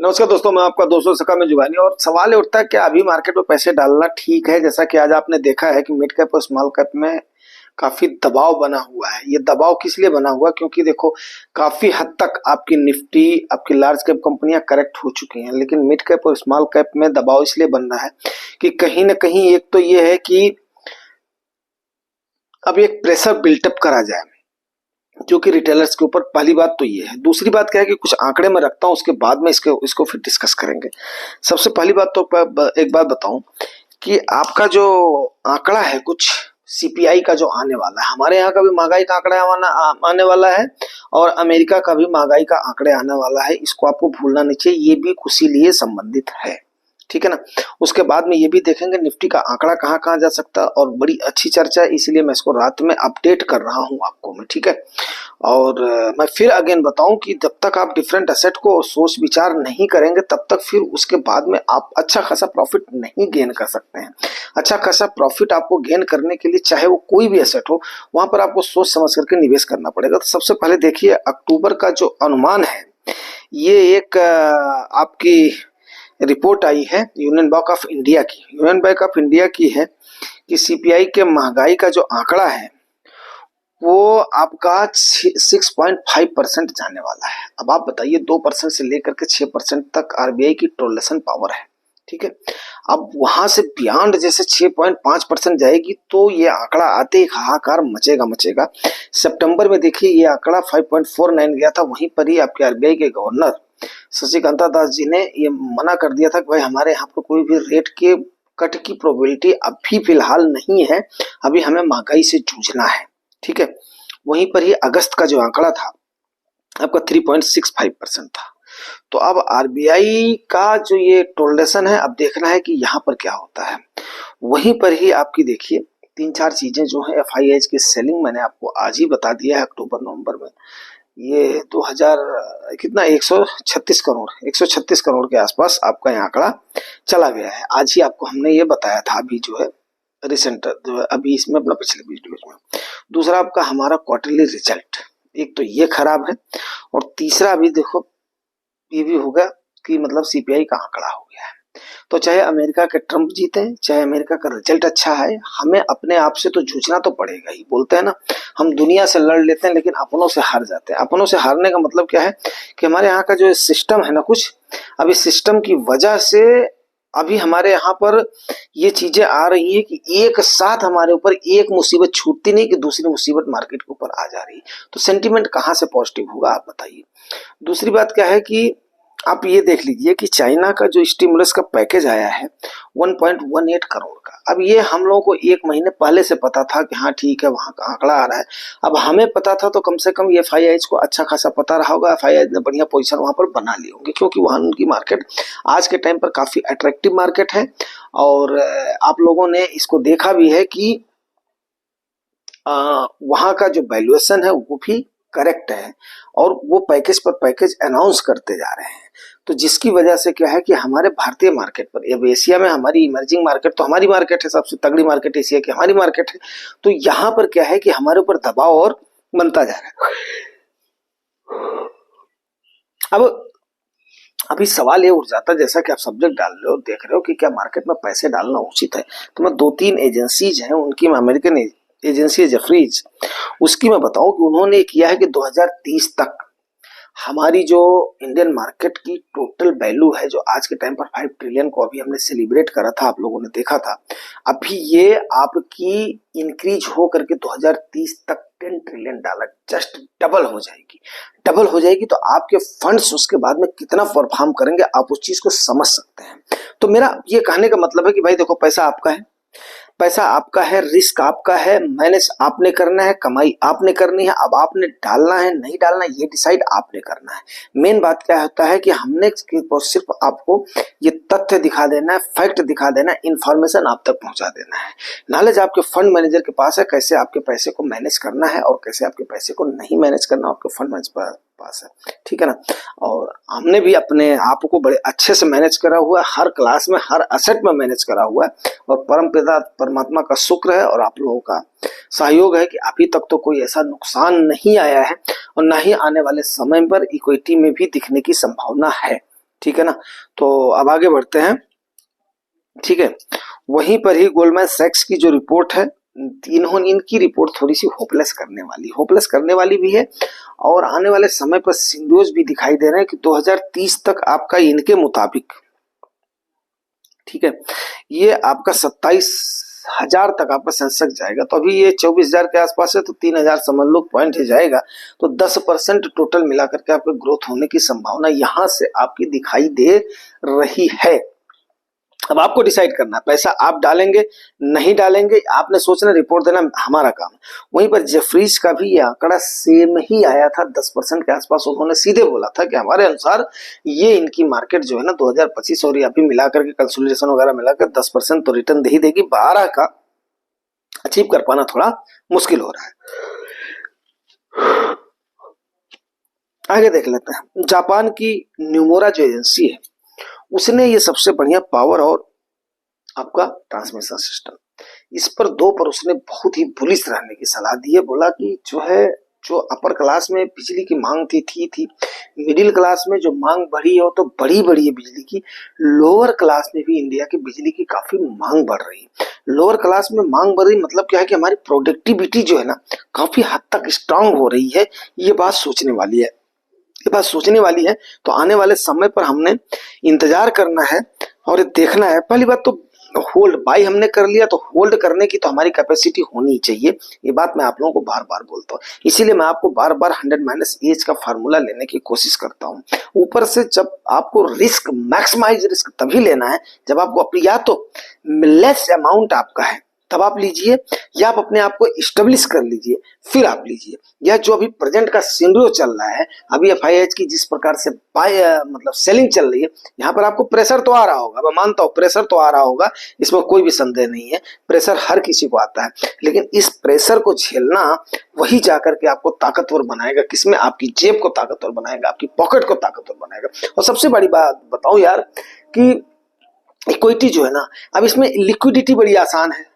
नमस्कार दोस्तों, मैं आपका दोस्तों सका में जुबानी। और सवाल ये उठता है कि अभी मार्केट में पैसे डालना ठीक है। जैसा कि आज आपने देखा है कि मिड कैप और स्मॉल कैप में काफी दबाव बना हुआ है। ये दबाव किस लिए बना हुआ, क्योंकि देखो काफी हद तक आपकी निफ्टी, आपकी लार्ज कैप कंपनियां करेक्ट हो चुकी हैं, लेकिन मिड कैप और स्मॉल कैप में दबाव इसलिए बन रहा है कि कहीं ना कहीं एक तो ये है कि अब एक प्रेशर बिल्टअप करा जाए जो कि रिटेलर्स के ऊपर। पहली बात तो ये है। दूसरी बात क्या है कि कुछ आंकड़े में रखता हूं, उसके बाद में इसको फिर डिस्कस करेंगे। सबसे पहली बात तो एक बात बताऊं कि आपका जो आंकड़ा है कुछ सीपीआई का जो आने वाला है, हमारे यहाँ का भी महंगाई का आंकड़ा आने वाला है और अमेरिका का भी महंगाई का आंकड़े आने वाला है। इसको आपको भूलना नहीं चाहिए, ये भी उसी लिए संबंधित है, ठीक है ना। उसके बाद में ये भी देखेंगे निफ्टी का आंकड़ा कहाँ कहाँ जा सकता है, और बड़ी अच्छी चर्चा है, इसलिए मैं इसको रात में अपडेट कर रहा हूँ आपको मैं, ठीक है। और मैं फिर अगेन बताऊं कि जब तक आप डिफरेंट एसेट को सोच विचार नहीं करेंगे तब तक फिर उसके बाद में आप अच्छा खासा प्रॉफिट नहीं गेन कर सकते हैं। अच्छा खासा प्रॉफिट आपको गेन करने के लिए चाहे वो कोई भी एसेट हो, वहां पर आपको सोच समझ करके निवेश करना पड़ेगा। तो सबसे पहले देखिए अक्टूबर का जो अनुमान है, ये एक आपकी रिपोर्ट आई है यूनियन बैंक ऑफ इंडिया की। यूनियन बैंक ऑफ इंडिया की है कि सीपीआई के महंगाई का जो आंकड़ा है वो आपका 6.5% जाने वाला है। अब आप बताइए 2% से लेकर के 6% तक आरबीआई की टोलेशन पावर है, ठीक है। अब वहां से बियॉन्ड जैसे 6.5% जाएगी तो ये आंकड़ा आते ही हाहाकार मचेगा मचेगा। सितंबर में देखिए ये आंकड़ा 5.49 गया था। वहीं पर ही आपके आरबीआई के गवर्नर शशिकांता दास जी ने ये मना कर दिया था कि भाई हमारे यहाँ पर कोई भी रेट के कट की प्रोबेबिलिटी अभी फिलहाल नहीं है, अभी हमें महंगाई से जूझना है, ठीक है। वहीं पर ही अगस्त का जो आंकड़ा था आपका 3.65% था। तो अब आरबीआई का जो ये टोलरेशन है, अब देखना है कि यहाँ पर क्या होता है। वहीं पर ही आपकी देखिए तीन चार चीजें जो है एफआईआई की सेलिंग मैंने आपको आज ही बता दिया है अक्टूबर नवंबर में। ये 2000 कितना 136 करोड़ के आसपास आपका यहाँ आंकड़ा चला गया है। आज ही आपको हमने ये बताया था अभी जो है रिसेंट जो है अभी इसमें अपना पिछले वीडियो में। दूसरा आपका हमारा क्वार्टरली रिजल्ट, एक तो ये खराब है, और तीसरा अभी देखो ये भी होगा कि मतलब सीपीआई का आंकड़ा हो गया है। तो चाहे अमेरिका के ट्रंप जीते, चाहे अमेरिका का रिजल्ट अच्छा है, हमें अपने आप से तो जूझना तो पड़ेगा ही। बोलते हैं ना, हम दुनिया से लड़ लेते हैं लेकिन अपनों से हार जाते हैं। अपनों से हारने का मतलब क्या है कि हमारे यहाँ का जो सिस्टम है ना कुछ, अब इस सिस्टम की वजह से अभी हमारे यहाँ पर ये चीजें आ रही है कि एक साथ हमारे ऊपर एक मुसीबत छूटती नहीं कि दूसरी मुसीबत मार्केट के ऊपर आ जा रही है। तो सेंटीमेंट कहाँ से पॉजिटिव होगा आप बताइए। दूसरी बात क्या है कि आप ये देख लीजिए कि चाइना का जो स्टिमुलस का पैकेज आया है 1.18 करोड़ का। अब ये हम लोगों को एक महीने पहले से पता था कि हाँ ठीक है वहां का आंकड़ा आ रहा है। अब हमें पता था तो कम से कम ये एफआईआई को अच्छा खासा पता रहा होगा। एफआईआई ने बढ़िया पोजीशन वहां पर बना ली होंगी, क्योंकि वहां उनकी मार्केट आज के टाइम पर काफी अट्रैक्टिव मार्केट है। और आप लोगों ने इसको देखा भी है कि वहां का जो वैल्यूएशन है वो भी करेक्ट है, और वो पैकेज पर पैकेज अनाउंस करते जा रहे हैं। तो जिसकी वजह से क्या है कि हमारे भारतीय मार्केट पर, अब एशिया में हमारी इमर्जिंग मार्केट तो हमारी मार्केट है, सबसे तगड़ी मार्केट एशिया की हमारी मार्केट है। तो यहाँ पर क्या है कि हमारे ऊपर दबाव और बनता जा रहा है। अब अभी सवाल ये उठ जाता है, जैसा कि आप सब्जेक्ट डाल रहे हो, देख रहे हो कि क्या मार्केट में पैसे डालना उचित है। तो मैं दो तीन एजेंसीज हैं उनकी, अमेरिकन एजेंसी जेफरीज, उसकी मैं बताऊं कि उन्होंने किया है कि 2030 तक हमारी जो इंडियन मार्केट की टोटल वैल्यू है, जो आज के टाइम पर 5 ट्रिलियन को अभी हमने सेलिब्रेट करा था, आप लोगों ने देखा था, अभी ये आपकी इंक्रीज हो करके 2030 तक 10 ट्रिलियन डॉलर जस्ट डबल हो जाएगी। डबल हो जाएगी तो आपके फंड्स उसके बाद में कितना परफॉर्म करेंगे आप उस चीज को समझ सकते हैं। तो मेरा ये कहने का मतलब है कि भाई देखो पैसा आपका है, पैसा आपका है, रिस्क आपका है, मैनेज आपने करना है, कमाई आपने करनी है। अब आपने डालना है नहीं डालना ये डिसाइड आपने करना है। मेन बात क्या होता है कि हमने सिर्फ आपको ये तथ्य दिखा देना है, फैक्ट दिखा देना है, इंफॉर्मेशन आप तक पहुंचा देना है। नॉलेज आपके फंड मैनेजर के पास है, कैसे आपके पैसे को मैनेज करना है और कैसे आपके पैसे को नहीं मैनेज करना आपके फंड मैनेजर पास है, ठीक है ना। और हमने भी अपने आप को बड़े अच्छे से मैनेज करा हुआ है, हर क्लास में हर असेट में मैनेज करा हुआ है, और परम पिता परमात्मा का शुक्र है और आप लोगों का सहयोग है कि अभी तक तो कोई ऐसा नुकसान नहीं आया है, और ना ही आने वाले समय पर इक्विटी में भी दिखने की संभावना है। ठीक है ना। तो अब आगे बढ़ते हैं, ठीक है। वहीं पर ही गोल्डमैन सैक्स की जो रिपोर्ट है, इनकी रिपोर्ट थोड़ी सी होपलेस करने वाली भी है, और आने वाले समय पर सिंड्रोज भी दिखाई दे रहे हैं कि 2030 तक आपका इनके मुताबिक, ठीक है, ये आपका 27,000 तक आपका सेंसेक्स जाएगा। तो अभी ये 24,000 के आसपास है, तो 3,000 समझ लो पॉइंट ही जाएगा। तो 10% टोटल मिला करके आपके ग्रोथ होने की संभावना यहां से आपकी दिखाई दे रही है। अब आपको डिसाइड करना है, पैसा आप डालेंगे नहीं डालेंगे, आपने सोचना, रिपोर्ट देना हमारा काम है। वहीं पर जेफरीज का भी ये आंकड़ा सेम ही आया था, 10% के आसपास। उन्होंने सीधे बोला था कि हमारे अनुसार ये इनकी मार्केट जो है ना 2025 और अभी मिलाकर के कंसोलिडेशन वगैरह मिलाकर 10% तो रिटर्न दे ही देगी, 12 का अचीव कर पाना थोड़ा मुश्किल हो रहा है। आगे देख लेते हैं, जापान की न्यूमोरा जो एजेंसी है, उसने ये सबसे बढ़िया पावर और आपका ट्रांसमिशन सिस्टम, इस पर 2 पर उसने बहुत ही बुलिश रहने की सलाह दी है। बोला कि जो अपर क्लास में बिजली की मांग थी, मिडिल क्लास में जो मांग बढ़ी है वो तो बड़ी है बिजली की, लोअर क्लास में भी इंडिया की बिजली की काफी मांग बढ़ रही है। लोअर क्लास में मांग बढ़ रही मतलब क्या है कि हमारी प्रोडक्टिविटी जो है ना काफी हद तक स्ट्रांग हो रही है। ये बात सोचने वाली है। तो आने वाले समय पर हमने इंतजार करना है और देखना है। पहली बात तो होल्ड बाई हमने कर लिया, तो होल्ड करने की तो हमारी कैपेसिटी होनी चाहिए। ये बात मैं आप लोगों को बार बार बोलता हूँ, इसीलिए मैं आपको बार बार 100 - का फार्मूला लेने की कोशिश करता हूँ। ऊपर से जब आपको रिस्क, मैक्सिमाइज रिस्क तभी लेना है जब आपको या तो लेस अमाउंट आपका है तब आप लीजिए, या आप अपने आप को स्टेब्लिश कर लीजिए फिर आप लीजिए। यह जो अभी प्रेजेंट का सिनेरियो चल रहा है, अभी एफआईएच की जिस प्रकार से मतलब सेलिंग चल रही है, यहाँ पर आपको प्रेशर तो आ रहा होगा, मैं मानता हूँ प्रेशर तो आ रहा होगा, इसमें कोई भी संदेह नहीं है। प्रेशर हर किसी को आता है, लेकिन इस प्रेशर को झेलना वही जाकर के आपको ताकतवर बनाएगा। किसमें? आपकी जेब को ताकतवर बनाएगा, आपकी पॉकेट को ताकतवर बनाएगा। और सबसे बड़ी बात बताऊं यार कि इक्विटी जो है ना, अब इसमें लिक्विडिटी बड़ी आसान है।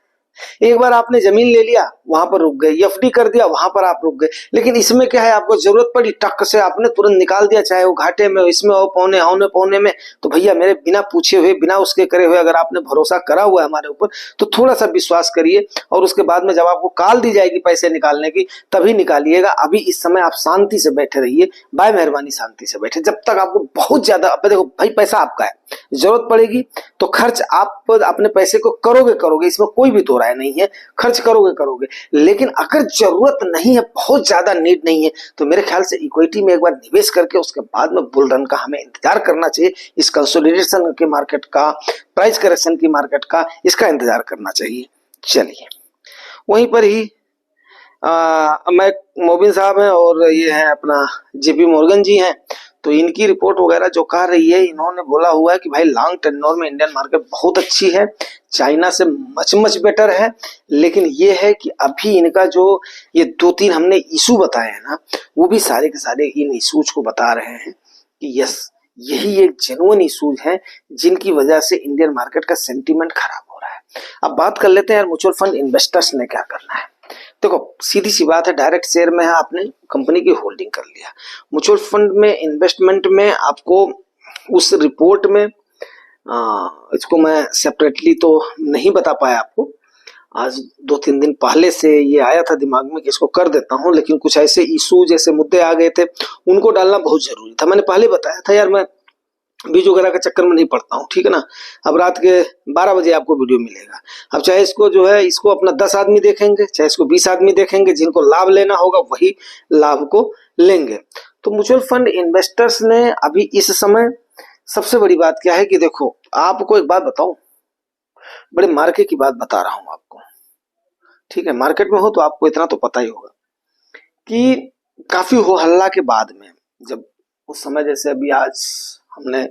एक बार आपने जमीन ले लिया, वहां पर रुक गए, एफडी कर दिया, वहां पर आप रुक गए। लेकिन इसमें क्या है, आपको जरूरत पड़ी टक से आपने तुरंत निकाल दिया, चाहे वो घाटे में हो, इसमें हो, पौने में। तो भैया मेरे बिना पूछे हुए, बिना उसके करे हुए अगर आपने भरोसा करा हुआ है हमारे ऊपर, तो थोड़ा सा विश्वास करिए, और उसके बाद में जब आपको कॉल दी जाएगी पैसे निकालने की, तभी निकालिएगा। अभी इस समय आप शांति से बैठे रहिए, बाय मेहरबानी शांति से बैठे। जब तक आपको बहुत ज्यादा, देखो भाई पैसा आपका है, जरूरत पड़ेगी तो खर्च आप अपने पैसे को करोगे, इसमें कोई भी दो राय नहीं है, खर्च करोगे। लेकिन अगर जरूरत नहीं है, बहुत ज्यादा नीड नहीं है, तो मेरे ख्याल से इक्विटी में एक बार निवेश करके उसके बाद में बुल रन का हमें इंतजार करना चाहिए। इस कंसोलिडेशन के मार्केट का, प्राइस करेक्शन की मार्केट का, इसका इंतजार करना चाहिए। चलिए, वहीं पर ही मैं मोबिन साहब हैं और ये है अपना जेपी मॉर्गन जी हैं। तो इनकी रिपोर्ट वगैरह जो कह रही है, इन्होंने बोला हुआ है कि भाई लॉन्ग टेन्योर में इंडियन मार्केट बहुत अच्छी है, चाइना से मच बेटर है। लेकिन ये है कि अभी इनका जो ये 2-3 हमने इशू बताए हैं ना, वो भी सारे के सारे इन इशूज को बता रहे हैं कि यस, यही एक जेन्युइन इशूज है जिनकी वजह से इंडियन मार्केट का सेंटीमेंट खराब हो रहा है। अब बात कर लेते हैं यार, म्यूचुअल फंड इन्वेस्टर्स ने क्या करना है। देखो सीधी सी बात है, डायरेक्ट शेयर में है, आपने कंपनी की होल्डिंग कर लिया। म्यूचुअल फंड में इन्वेस्टमेंट में आपको उस रिपोर्ट में इसको मैं सेपरेटली तो नहीं बता पाया आपको, आज 2-3 दिन पहले से ये आया था दिमाग में कि इसको कर देता हूं, लेकिन कुछ ऐसे इशू जैसे मुद्दे आ गए थे, उनको डालना बहुत जरूरी था। मैंने पहले बताया था यार, मैं बीज वगैरह के चक्कर में नहीं पड़ता हूँ, ठीक है ना। अब रात के 12 बजे आपको वीडियो मिलेगा। अब चाहे इसको जो है, इसको अपना 10 आदमी देखेंगे, चाहे इसको 20 आदमी देखेंगे, जिनको लाभ लेना होगा वही लाभ को लेंगे। तो म्यूचुअल फंड इन्वेस्टर्स ने अभी इस समय सबसे बड़ी बात क्या है कि देखो, आपको एक बात बताऊं, बड़े मार्केट की बात बता रहा हूं आपको, ठीक है। मार्केट में हो तो आपको इतना तो पता ही होगा कि काफी हो हल्ला के बाद में, जब उस समय जैसे अभी आज हमने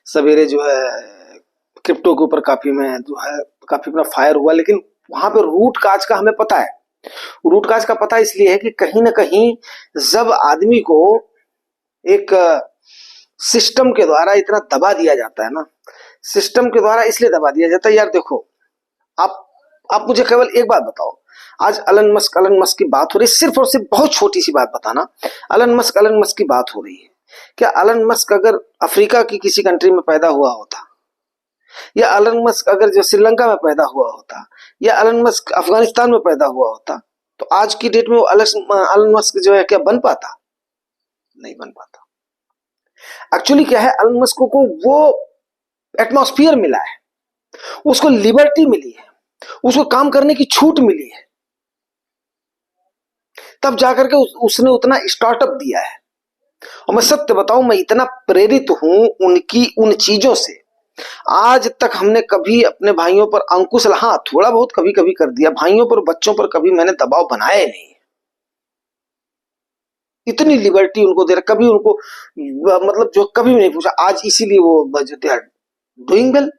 सवेरे जो है क्रिप्टो के ऊपर काफी अपना फायर हुआ, लेकिन वहां पे रूट काज का हमें पता है। रूट काज का पता इसलिए है कि कहीं ना कहीं जब आदमी को एक सिस्टम के द्वारा इतना दबा दिया जाता है ना, सिस्टम के द्वारा इसलिए दबा दिया जाता है यार। देखो आप मुझे केवल एक बात बताओ, आज एलन मस्क की बात हो रही है, सिर्फ और सिर्फ बहुत छोटी सी बात बताना, एलन मस्क की बात हो रही है। क्या एलन मस्क अगर अफ्रीका की किसी कंट्री में पैदा हुआ होता, या एलन मस्क अगर जो श्रीलंका में पैदा हुआ होता, या एलन मस्क अफगानिस्तान में पैदा हुआ होता, तो आज की डेट में वो एलन मस्क जो है क्या बन पाता? नहीं बन पाता। एक्चुअली क्या है, एलन मस्क को वो एटमॉस्फेयर मिला है, उसको लिबर्टी मिली है, उसको काम करने की छूट मिली है, तब जाकर के उसने उतना स्टार्टअप दिया है। और मैं सत्य बताऊं, मैं इतना प्रेरित हूं उनकी उन चीजों से। आज तक हमने कभी अपने भाइयों पर अंकुश, हाँ थोड़ा बहुत कभी कभी कर दिया, भाइयों पर बच्चों पर कभी मैंने दबाव बनाया नहीं। इतनी लिबर्टी उनको दे रहा, कभी उनको मतलब जो कभी नहीं पूछा, आज इसीलिए वो डूइंग वेल।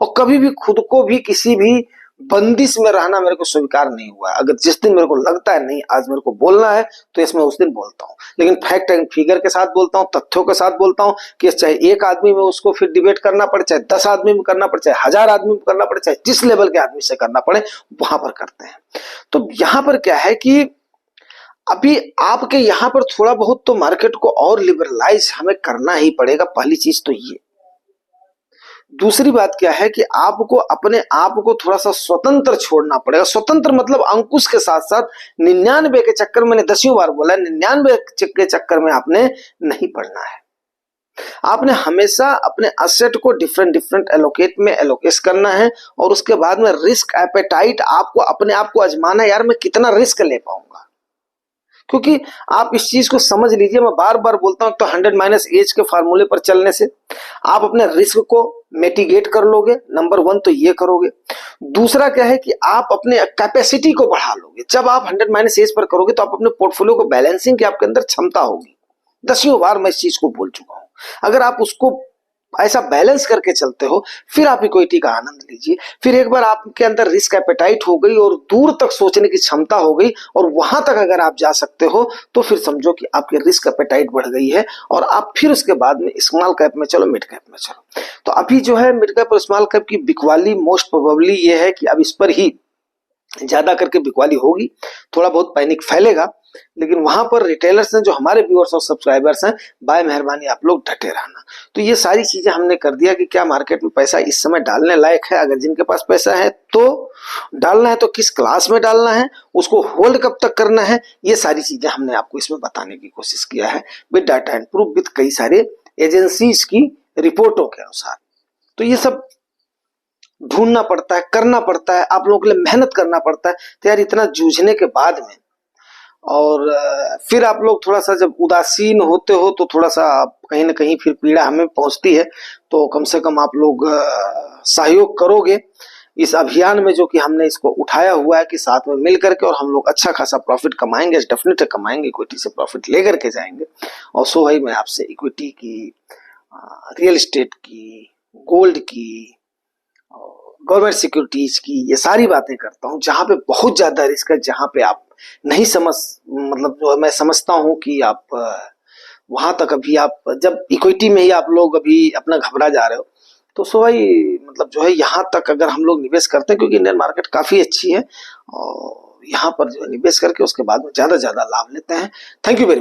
और कभी भी खुद को भी किसी भी बंदिश में रहना मेरे को स्वीकार नहीं हुआ है। अगर जिस दिन मेरे को लगता है नहीं आज मेरे को बोलना है, तो इसमें उस दिन बोलता हूँ, लेकिन फैक्ट एंड फिगर के साथ बोलता हूँ, तथ्यों के साथ बोलता हूँ कि चाहे एक आदमी में उसको फिर डिबेट करना पड़े, चाहे 10 आदमी में करना पड़े, चाहे 1000 आदमी में करना पड़े, चाहे जिस लेवल के आदमी से करना पड़े वहां पर करते हैं। तो यहां पर क्या है कि अभी आपके यहां पर थोड़ा बहुत तो मार्केट को और लिबरलाइज हमें करना ही पड़ेगा, पहली चीज तो ये। दूसरी बात क्या है कि आपको अपने आप को थोड़ा सा स्वतंत्र छोड़ना पड़ेगा। स्वतंत्र मतलब अंकुश के साथ साथ 99 के चक्कर, मैंने 10 बार बोला 99 के चक्कर में आपने नहीं पड़ना है। आपने हमेशा अपने असेट को डिफरेंट डिफरेंट एलोकेट में एलोकेट करना है, और उसके बाद में रिस्क एपेटाइट आपको अपने आप को आजमाना है, यार मैं कितना रिस्क ले पाऊंगा। क्योंकि आप इस चीज को समझ लीजिए, मैं बार बार बोलता हूं, तो 100 - एज के फार्मूले पर चलने से आप अपने रिस्क को मिटिगेट कर लोगे। नंबर 1 तो ये करोगे। दूसरा क्या है कि आप अपने कैपेसिटी को बढ़ा लोगे। जब आप 100 - एज पर करोगे तो आप अपने पोर्टफोलियो को बैलेंसिंग की आपके अंदर क्षमता होगी। 10 बार मैं इस चीज को बोल चुका हूं। अगर आप उसको ऐसा बैलेंस करके चलते हो, फिर आप इक्विटी का आनंद लीजिए। फिर एक बार आपके अंदर रिस्क एपेटाइट हो गई और दूर तक सोचने की क्षमता हो गई, और वहां तक अगर आप जा सकते हो, तो फिर समझो कि आपकी रिस्क एपेटाइट बढ़ गई है, और आप फिर उसके बाद में स्मॉल कैप में चलो, मिड कैप में चलो। तो अभी जो है मिड कैप और स्मॉल कैप की बिकवाली मोस्ट प्रोबेबली ये है कि अब इस पर ही ज्यादा करके बिकवाली होगी। थोड़ा बहुत पैनिक फैलेगा, लेकिन वहां पर रिटेलर्स हैं जो हमारे व्यूअर्स और सब्सक्राइबर्स हैं, बाय मेहरबानी आप लोग डटे रहना। तो ये सारी चीजें हमने कर दिया कि क्या मार्केट में पैसा इस समय डालने लायक है। अगर जिनके पास पैसा है तो डालना है, तो किस क्लास में डालना है, उसको होल्ड कब तक करना है, ये सारी चीजें हमने आपको इसमें बताने की कोशिश किया है, with data and proof, with कई सारे एजेंसीज की रिपोर्टों के अनुसार। तो ये सब ढूंढना पड़ता है, करना पड़ता है, आप लोगों के लिए मेहनत करना पड़ता है। तो यार इतना जूझने के बाद में, और फिर आप लोग थोड़ा सा जब उदासीन होते हो, तो थोड़ा सा कहीं ना कहीं फिर पीड़ा हमें पहुंचती है। तो कम से कम आप लोग सहयोग करोगे इस अभियान में, जो कि हमने इसको उठाया हुआ है कि साथ में मिल करके, और हम लोग अच्छा खासा प्रॉफिट कमाएंगे, डेफिनेटली कमाएंगे, इक्विटी से प्रॉफिट लेकर के जाएंगे। और सो भाई मैं आपसे इक्विटी की, रियल एस्टेट की, गोल्ड की, गवर्नमेंट सिक्योरिटीज की, ये सारी बातें करता हूं जहां पे बहुत ज्यादा रिस्क है, जहां पे आप नहीं समझ, मतलब जो मैं समझता हूं कि आप वहां तक अभी आप जब इक्विटी में ही आप लोग अभी अपना घबरा जा रहे हो, तो सो भाई मतलब जो है यहाँ तक अगर हम लोग निवेश करते हैं, क्योंकि इंडियन मार्केट काफी अच्छी है, और यहाँ पर जो निवेश करके उसके बाद में ज्यादा लाभ लेते हैं। Thank you very much.